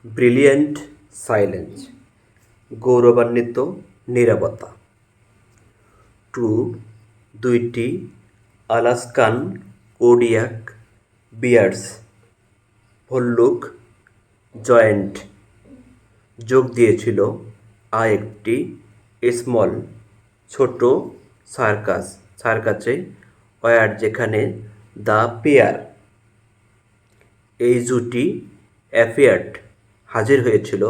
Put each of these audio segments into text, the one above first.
Brilliant silence, গৌরবান্বিত নীরবতা। Two, দুইটি Alaskan Kodiak বিয়ার্স ভল্লুক joint যোগ দিয়েছিল একটি স্মল ছোট সার্কাসে ওয়ার, যেখানে দ্য পেয়ার এই জুটি অ্যাপিয়ার্ড হাজির হয়েছিল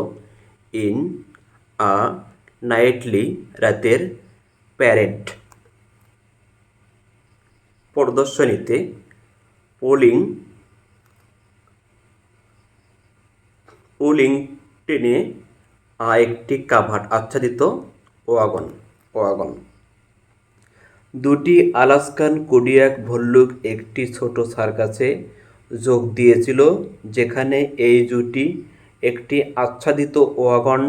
ইন আ নাইটলি রাতের প্যারেড প্রদর্শনীতে পোলিং টেনে একটি কাভার্ড আচ্ছাদিত ওয়াগন। দুটি আলাস্কান কোডিয়াক ভল্লুক একটি ছোট সার্কাসে যোগ দিয়েছিল, যেখানে এই জুটি একটি আচ্ছাদিত ওয়াগন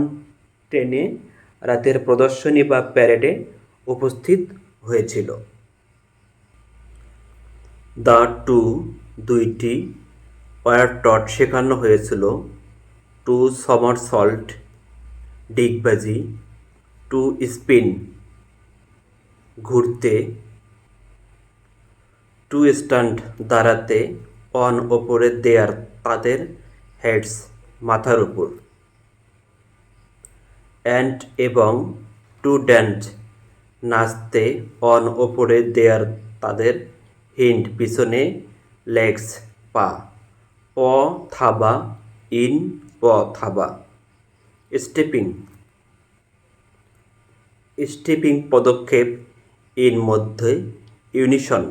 টেনে রাতের প্রদর্শনী বা প্যারেডে উপস্থিত হয়েছিল। দ্য টু, দুইটি ওয়ারটট শেখানো হয়েছিল টু সমারসল্ট ডিগবাজি, টু স্পিন ঘুরতে, টু স্ট্যান্ড দাঁড়াতে, অন ওপরে দেয়ার তাদের হেডস মাথার উপর, অ্যান্ড এবং টু ড্যান্স নাচতে, অন ওপরে দেয়ার তাদের হিন্ড পিছনে, লেগস পা, প থাবা ইন প থাবা, স্টেপিং পদক্ষেপ, ইন মধ্যে, ইউনিশন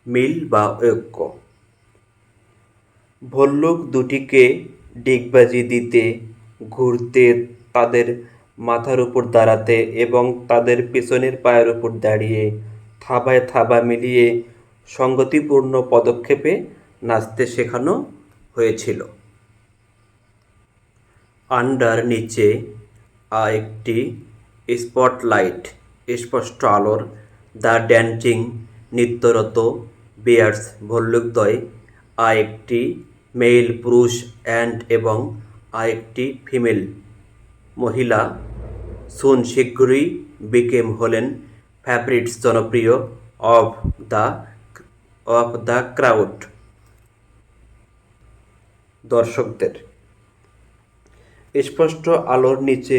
মিল বা ঐক্য। ভল্লুক দুটিকে ডিগবাজি দিতে, ঘুরতে, তাদের মাথার উপর দাঁড়াতে এবং তাদের পেছনের পায়ের উপর দাঁড়িয়ে থাবায় থাবা মিলিয়ে সঙ্গতিপূর্ণ পদক্ষেপে নাচতে শেখানো হয়েছিল। আন্ডার নিচে একটি স্পটলাইট স্পষ্ট আলোর দ্য ড্যান্সিং নৃত্যরত বিয়ার্স ভল্লুকদ্বয়, একটি মেল পুরুষ অ্যান্ড এবং একটি ফিমেল মহিলা, সুন শীঘ্রই হলেন ফেভারিটস জনপ্রিয় অফ দ্য ক্রাউড দর্শকদের। স্পষ্ট আলোর নিচে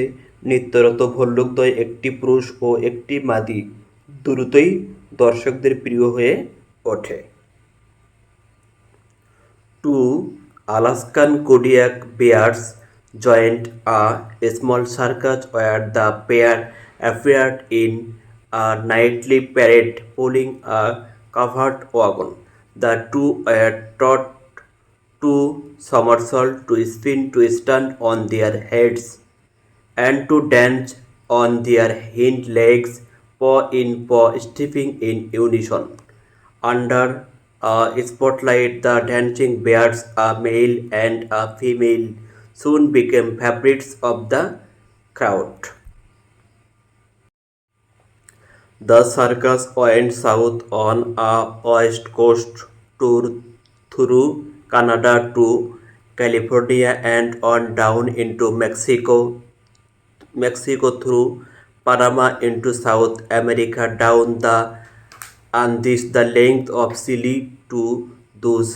নৃত্যরত ভল্লুকদ্বয়, একটি পুরুষ ও একটি মাদি, দ্রুতই দর্শকদের প্রিয় হয়ে ওঠে। Two Alaskan Kodiak bears joined a small circus where the pair appeared in a nightly parade pulling a covered wagon. The two were taught to somersault, to spin, to stand on their heads, and to dance on their hind legs, paw in paw, stepping in unison. Under a spotlight, the dancing bears, a male and a female, soon became favorites of the crowd. The circus went south on a west coast tour through Canada to California and on down into Mexico through Panama into South America, down the Andes, the length of Chile to those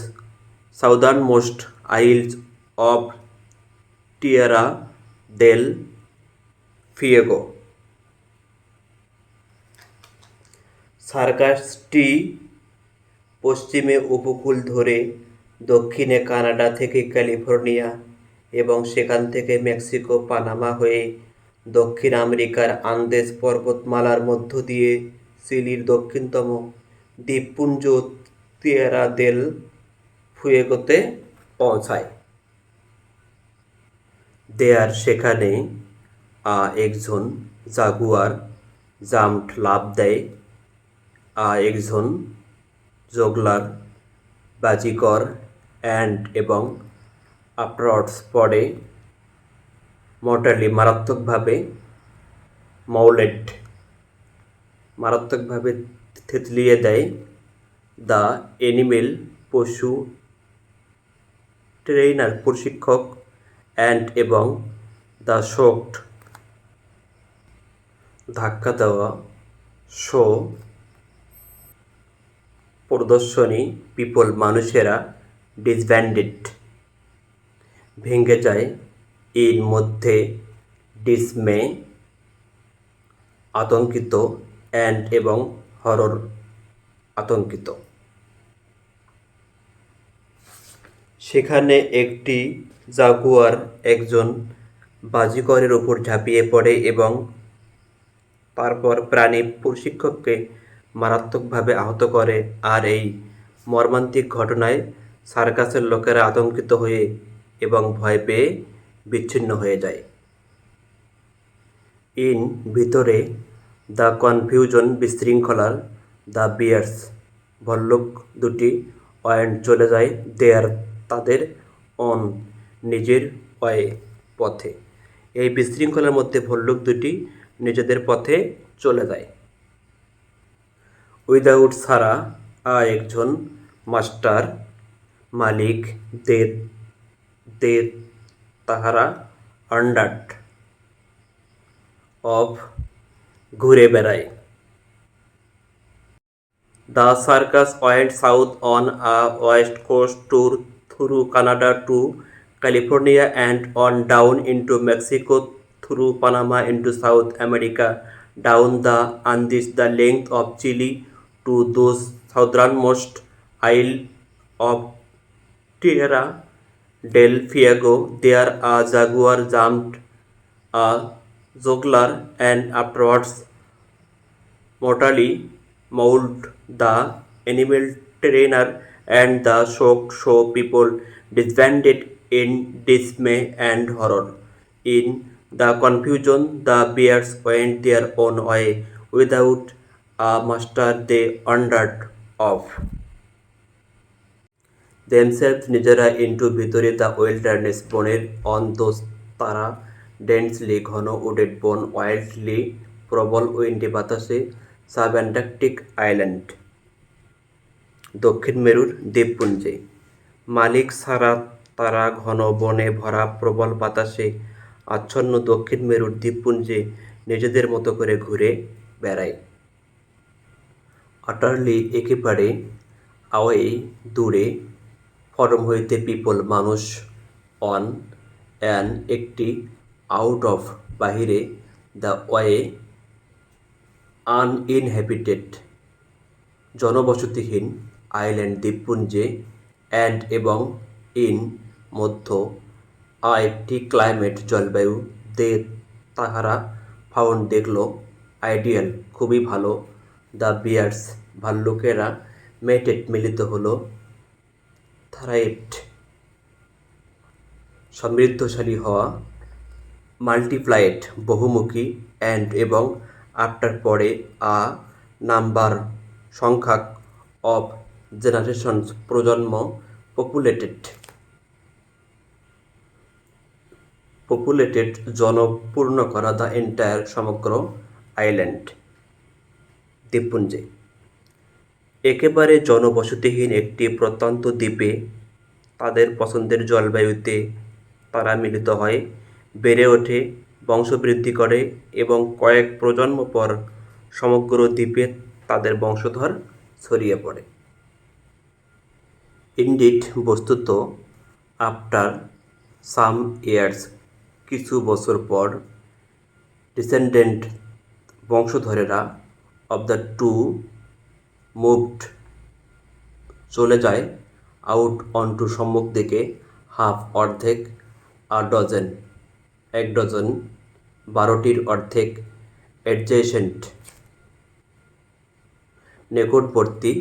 southernmost isles of Tierra del Fuego. সার্কাসটি পশ্চিমে উপকূল ধরে দক্ষিণে Canada থেকে California এবং সেখান থেকে Mexico, Panama হয়ে দক্ষিণ আমেরিকার আন্দেজ পর্বতমালার মধ্য দিয়ে চিলির দক্ষিণতম দ্বীপপুঞ্জ তিয়েরা দেল ফুয়েগোতে পৌঁছায়। সেখানে একজন জাগুয়ার জাম্পড লাফ দেয়, একজন জোগলার বাজিকর অ্যান্ড এবং আপরটস পড়ে মারাত্মকভাবে থেতলিয়ে দেয়। দ্য অ্যানিমেল পশু ট্রেইনার প্রশিক্ষক অ্যান্ড এবং দ্য শোকড ধাক্কা দেওয়া শো প্রদর্শনী পিপল মানুষেরা ডিসব্যান্ডেড ভেঙে যায় এর মধ্যে ডিসমে আতঙ্কিত অ্যান্ড এবং হরর আতঙ্কিত। সেখানে একটি জাগুয়ার একজন বাজিকরের উপর ঝাঁপিয়ে পড়ে এবং তারপর প্রাণী প্রশিক্ষককে মারাত্মকভাবে আহত করে, আর এই মর্মান্তিক ঘটনায় সার্কাসের লোকেরা আতঙ্কিত হয়ে এবং ভয় পেয়ে বিচ্ছিন্ন হয়ে যায়। ইন ভিতরে দ্য কনফিউশন বিশৃঙ্খলার দ্য বিয়ার্স ভল্লুক দুটি ওয়েন্ট চলে যায় দেয়ার তাদের অন নিজের ওয়ে পথে। এই বিশৃঙ্খলার মধ্যে ভল্লুক দুটি নিজেদের পথে চলে যায়। উইদাউট সারা একজন মাস্টার মালিক দে দে তাহারা আন্ডার অফ ঘুরে বেড়ায়। The circus went south on a west coast tour through Canada to California and on down into Mexico through Panama into South America, down the Andes the length of Chile to those southernmost isle of Tierra del Fuego. There a jaguar jumped a juggler and afterwards mortally mauled the animal trainer, and the shocked show people disbanded in dismay and horror. In the confusion, the bears went their own way without a master. They wandered off themselves নিজেরা into ভিতরে the ওয়েল্ডারনেস বনের on those তারা densely ঘন wooded বন wildly প্রবল উইন্ডে বাতাসে sub Antarctic island দক্ষিণ মেরুর দ্বীপপুঞ্জে মালিক ছাড়া তারা ঘন বনে ভরা প্রবল বাতাসে আচ্ছন্ন দক্ষিণ মেরুর দ্বীপপুঞ্জে নিজেদের মতো করে ঘুরে বেড়ায়। আটারলি একেবারে আওয়ে দূরে ফরম হইতে পিপল মানুষ অন অ্যান একটি আউট অফ বাহিরে the way uninhabited জনবসতিহীন island দ্বীপপুঞ্জে and এবং ইন মধ্য একটি ক্লাইমেট জলবায়ু দে তাহারা ফাউন্ড দেখল আইডিয়াল খুবই ভালো দ্য বিয়ার্স ভাল্লুকেরা মেটেড মিলিত হলো থারাইভড সমৃদ্ধশালী হওয়া মাল্টিপ্লাইড বহুমুখী অ্যান্ড এবং আফটার পরে আ নাম্বার সংখ্যক অফ জেনারেশনস প্রজন্ম পপুলেটেড জনপূর্ণ করা দ্য এন্টায়ার সমগ্র আইল্যান্ড দ্বীপপুঞ্জে। একেবারে জনবসতিহীন একটি প্রত্যন্ত দ্বীপে তাদের পছন্দের জলবায়ুতে তারা মিলিত হয়, বেড়ে ওঠে, বংশবৃদ্ধি করে এবং কয়েক প্রজন্ম পর সমগ্র দ্বীপে তাদের বংশধর ছড়িয়ে পড়ে। ইনডিড বস্তুত আফটার সাম ইয়ার্স কিছু বছর পর ডিসেন্ডেন্ট বংশধরেরা অব দ্য টু মুভড চলে যায় আউট অনটু সম্মুখ দিকে হাফ অর্ধেক আ ডজন এক ডজন 12টির অর্ধেক অ্যাডজেসেন্ট নিকটবর্তী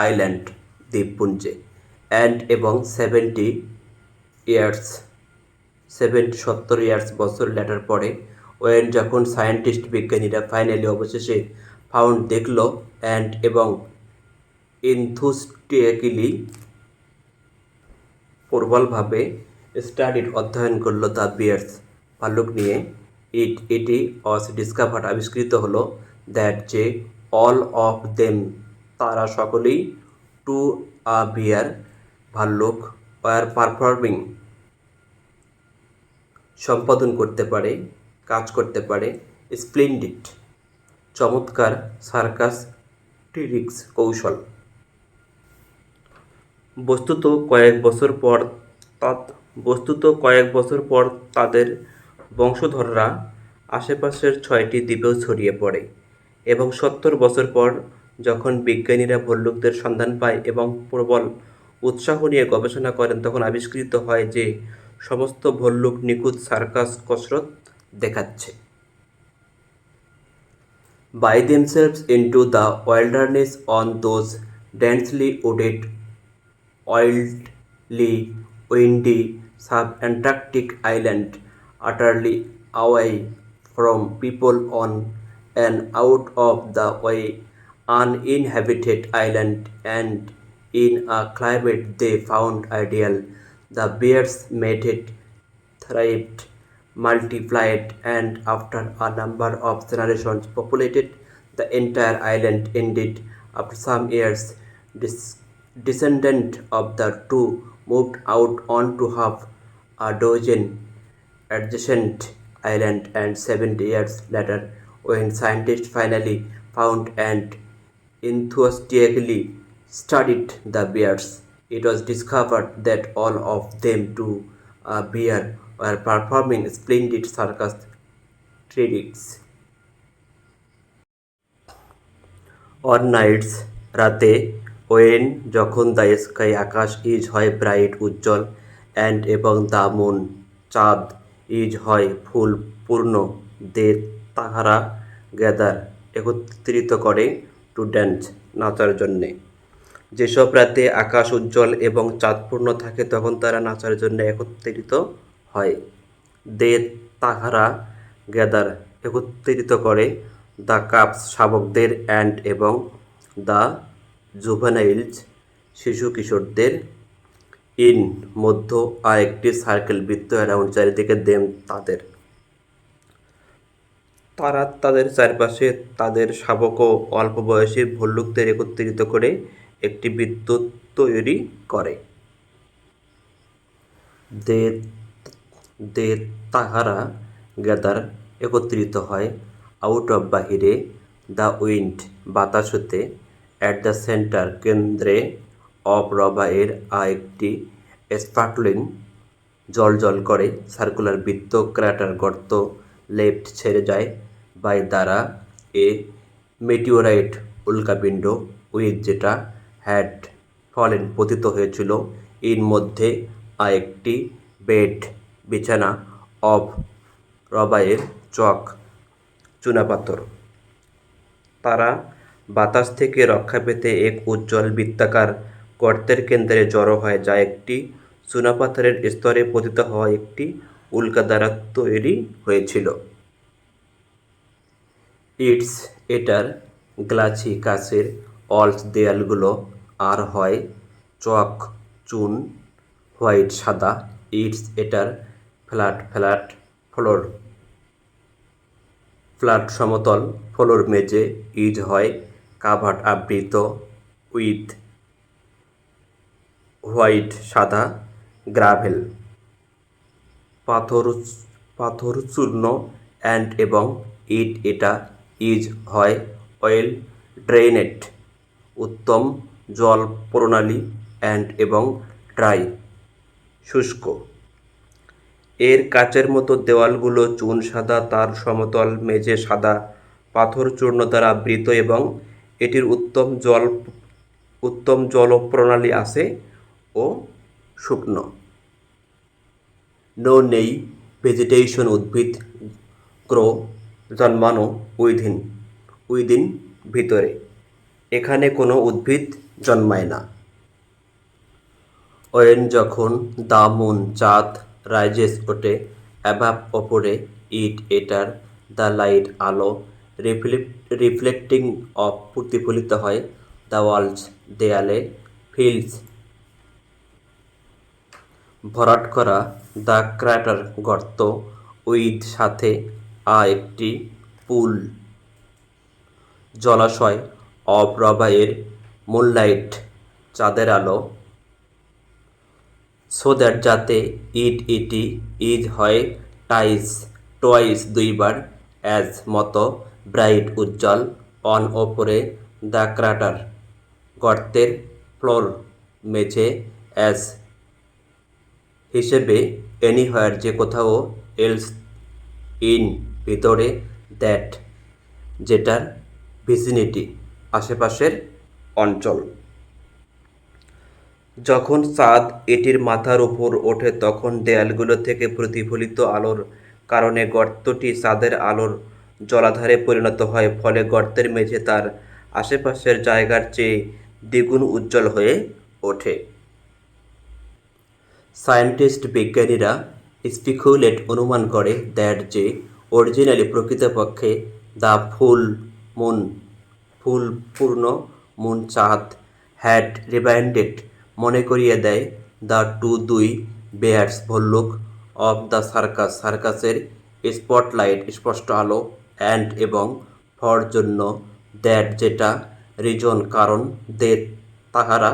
আইল্যান্ড দ্বীপপুঞ্জে অ্যান্ড এবং 70 ইয়ার্স বছর লেটার পরে ওয়েন যখন সায়েন্টিস্ট বিজ্ঞানীরা ফাইনালি অবশেষে ফাউন্ড দেখল অ্যান্ড এবং ইনথুস্টিয়াকিলি প্রবলভাবে স্টাডিড অধ্যয়ন করল দ্য বিয়ার্স ভাল্লুক নিয়ে এটি অস ডিসকাভার্ড আবিষ্কৃত হলো দ্যাট যে অল অফ দেম তারা সকলেই টু আ বিয়ার ভাল্লুক ওয়ার পারফর্মিং সম্পাদন করতে পারে, কাজ করতে পারে। স্প্লেন্ডিড, চমৎকার সার্কাস ট্রিক্স কৌশল। বস্তুত কয়েক বছর পর তাদের বংশধররা আশেপাশের 6টি দ্বীপেও ছড়িয়ে পড়ে এবং 70 বছর পর যখন বিজ্ঞানীরা ভল্লুকদের সন্ধান পায় এবং প্রবল উৎসাহ নিয়ে গবেষণা করেন, তখন আবিষ্কৃত হয় যে সমস্ত ভল্লুক নিখুঁত সার্কাস কসরত দেখাচ্ছে। By themselves into the wilderness on those densely wooded, wildly windy sub-Antarctic island, utterly away from people on an out-of-the-way uninhabited island and in a climate they found ideal. The bears mated, thrived, multiplied, and after a number of generations populated the entire island. Indeed, after some years, descendants of the two moved out onto half a dozen adjacent islands, and 70 years later, when scientists finally found and enthusiastically studied the bears, it was discovered that all of them to a bear were performing splendid circus tricks. On nights, রাতে, when যখন the sky Akash is হয় bright Ujjwal and এবং the moon চাঁদ is হয় ফুল পূর্ণ, দে তাহারা gather একত্রিত করে টু ড্যান্স নাচার জন্যে। যেসব রাতে আকাশ উজ্জ্বল এবং চাঁদ পূর্ণ থাকে তখন তারা নাচার জন্য একত্রিত হয়। দে তাহারা গ্যাদার একত্রিত করে দ্য কাপস শাবকদের অ্যান্ড এবং দ্য জুভেনাইলস শিশু কিশোরদের ইন মধ্য আরেকটি সার্কেল বৃত্ত অ্যারাউন্ড চারিদিকে দেম তারা তাদের চারপাশে তাদের শাবক ও অল্প বয়সী ভল্লুকদের একত্রিত করে একটি বৃত্ত তৈরি করে। দে তাহারা গ্যাদার একত্রিত হয় আউট অফ বাহিরে, দ্য উইন্ড বাতাস হতে, অ্যাট দ্য সেন্টার কেন্দ্রে, অফ রবা এর একটি স্পার্কলিং জল করে সার্কুলার বৃত্ত ক্র্যাটার গর্ত লেফট ছেড়ে যায় বাই দ্বারা এ মেটিওরাইট উল্কাপিণ্ড উইথ যেটা হ্যাড ফলেন পতিত হয়েছিল ইন মধ্যে একটি বেড বিছানা অফ রবাইয়ের চক চুনাপাথর। তারা বাতাস থেকে রক্ষা পেতে এক উজ্জ্বল বৃত্তাকার গর্তের কেন্দ্রে জড়ো হয় যা একটি চুনাপাথরের স্তরে পতিত হওয়া একটি উল্কা দ্বারা তৈরি হয়েছিল। এটার গ্লাসি কাচের অলস দেয়ালগুলো আর হয় চক চুন হোয়াইট সাদা। এটার ফ্ল্যাট সমতল ফ্লোর মেঝে ইজ হয় কাভার্ড আবৃত উইথ হোয়াইট সাদা গ্রাভেল পাথর চূর্ণ অ্যান্ড এবং এটা ইজ হয় ওয়েল ড্রেনেড উত্তম জল প্রণালী অ্যান্ড এবং ড্রাই শুষ্ক। এর কাচের মতো দেওয়ালগুলো চুন সাদা, তার সমতল মেঝে সাদা পাথর চূর্ণ দ্বারা আবৃত এবং এটির উত্তম জল প্রণালী আছে ও শুকনো। নেই ভেজিটেশন উদ্ভিদ গ্রো জন্মানো উইদিন ভিতরে, এখানে কোনো উদ্ভিদ জন্মায় না। ওয়েন যখন দ্য মুন চাঁদ রাইজেস ওঠে অ্যাবাভ ওপরে এটার দ্য লাইট আলো রিফ্লেক্টিং অফ প্রতিফলিত হয় দ্য ওয়ালস দেয়ালে ফিল্ডস ভরাট করা দ্য ক্র্যাটার গর্ত উইথ সাথে একটি পুল জলাশয় অফ রবা এর মুনলাইট চাঁদের আলো সো দ্যাট যাতে ইটি ইজ হয় টাইস টয়েস দুইবার অ্যাজ মতো ব্রাইট উজ্জ্বল অন ওপরে দ্য ক্রাটার গর্তের ফ্লোর মেঝে অ্যাজ হিসেবে এনিহোয়ার যে কোথাও এলস ইন ভিতরে দ্যাট যেটার ভিসিনিটি আশেপাশের অঞ্চল। যখন চাঁদ এটির মাথার উপর ওঠে তখন দেয়ালগুলো থেকে প্রতিফলিত আলোর কারণে গর্তটি চাঁদের আলোর জলাধারে পরিণত হয়, ফলে গর্তের মেঝে তার আশেপাশের জায়গার চেয়ে দ্বিগুণ উজ্জ্বল হয়ে ওঠে। সায়েন্টিস্ট বিজ্ঞানীরা স্পিকুলেট অনুমান করে দ্যাট যে অরিজিনালি প্রকৃতপক্ষে দ্য ফুল পূর্ণ মুন চাঁদ হ্যাড রিমাইন্ডেড মনে করিয়ে দেয় দ্য দুই বেয়ার্স ভল্লুক অফ দ্য সার্কাসের স্পটলাইট স্পষ্ট আলো অ্যান্ড এবং ফর জন্য দ্যাট যেটা রিজন কারণ দে তাহারা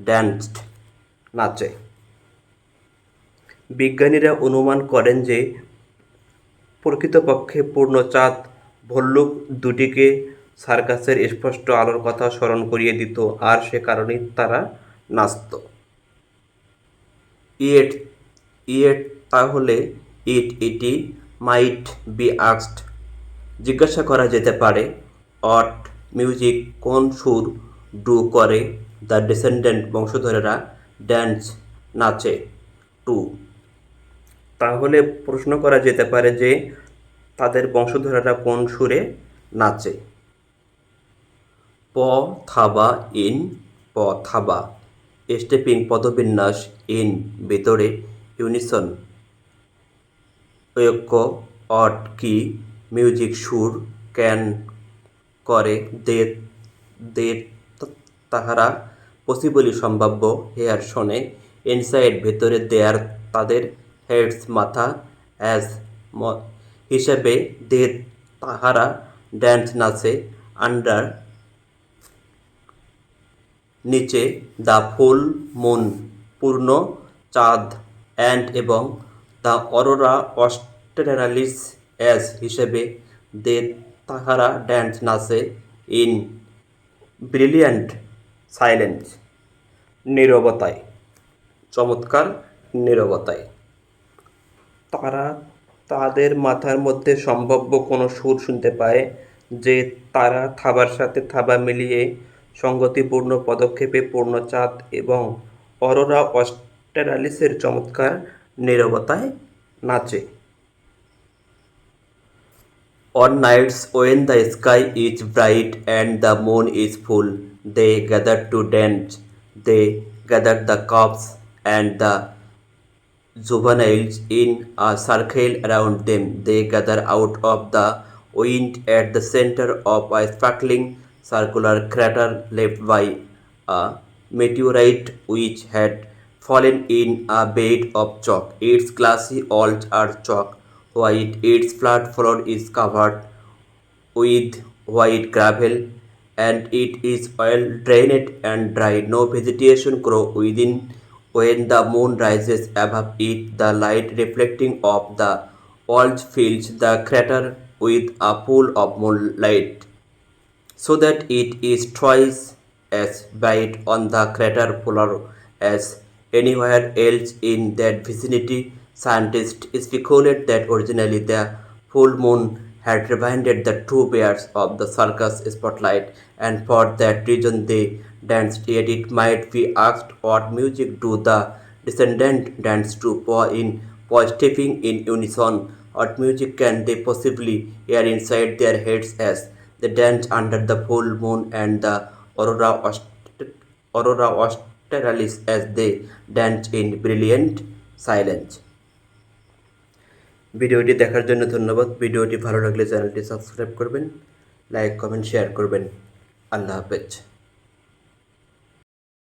ড্যান্সড নাচে। বিজ্ঞানীরা অনুমান করেন যে প্রকৃতপক্ষে পূর্ণচাঁদ ভল্লুক দুটিকে সার্কাসের স্পষ্ট আলোর কথা স্মরণ করিয়ে দিত, আর সে কারণেই তারা নাচত। ইয়েট তাহলে ইটি মাইট বি আস্কড জিজ্ঞাসা করা যেতে পারে অট মিউজিক কোন সুর ডু করে দ্য ডিসেন্ডেন্ট বংশধরেরা ড্যান্স নাচে টু। তাহলে প্রশ্ন করা যেতে পারে যে তাদের বংশধরেরা কোন সুরে নাচে। প থাবা ইন প থাবা স্টেপিং পদবিন্যাস ইন ভিতরে ইউনিসন ঐক্য অট কি মিউজিক সুর ক্যান করে দে দে তাহারা পসিবলি সম্ভাব্য হেয়ার শোনে ইনসাইড ভেতরে দেয়ার তাদের হেডস মাথা অ্যাজ হিসেবে দে তাহারা ড্যান্স নাচে আন্ডার নিচে দ্য ফুল মুন পূর্ণ চাঁদ অ্যান্ড এবং দ্য অরোরা অস্ট্রেলিস অ্যাজ হিসেবে দে তাহারা ড্যান্স নাচে ইন ব্রিলিয়ান্ট সাইলেন্স নীরবতায় চমৎকার নীরবতায়। তারা তাদের মাথার মধ্যে সম্ভাব্য কোনো সুর শুনতে পায় যে তারা থাবার সাথে থাবা মিলিয়ে সঙ্গতিপূর্ণ পদক্ষেপে পূর্ণচাঁদ এবং অরোরা অস্ট্রেলিসের চমৎকার নীরবতায় নাচে। On nights when the sky is bright and the moon is full, they gather to dance. They gather the cubs and the juveniles in a circle around them. They gather out of the wind at the center of a sparkling circular crater left by a meteorite which had fallen in a bed of chalk. Its glassy walls are chalk white, its flat floor is covered with white gravel, and it is well drained and dry. No vegetation grows within. When the moon rises above it, the light reflecting off the walls fills the crater with a pool of moonlight, so that it is twice as bright on the crater floor as anywhere else in that vicinity. Scientists speculate that originally the full moon had reminded the two bears of the circus spotlight, and for that reason they danced. Yet it might be asked, what music do the descendant dance to? Paw stepping in unison. What music can they possibly hear inside their heads as they dance under the full moon and the aurora australis as they dance in brilliant silence? ভিডিওটি দেখার জন্য ধন্যবাদ। ভিডিওটি ভালো লাগলে চ্যানেলটি subscribe করবেন, like comment share করবেন। আল্লাহ হাফেজ।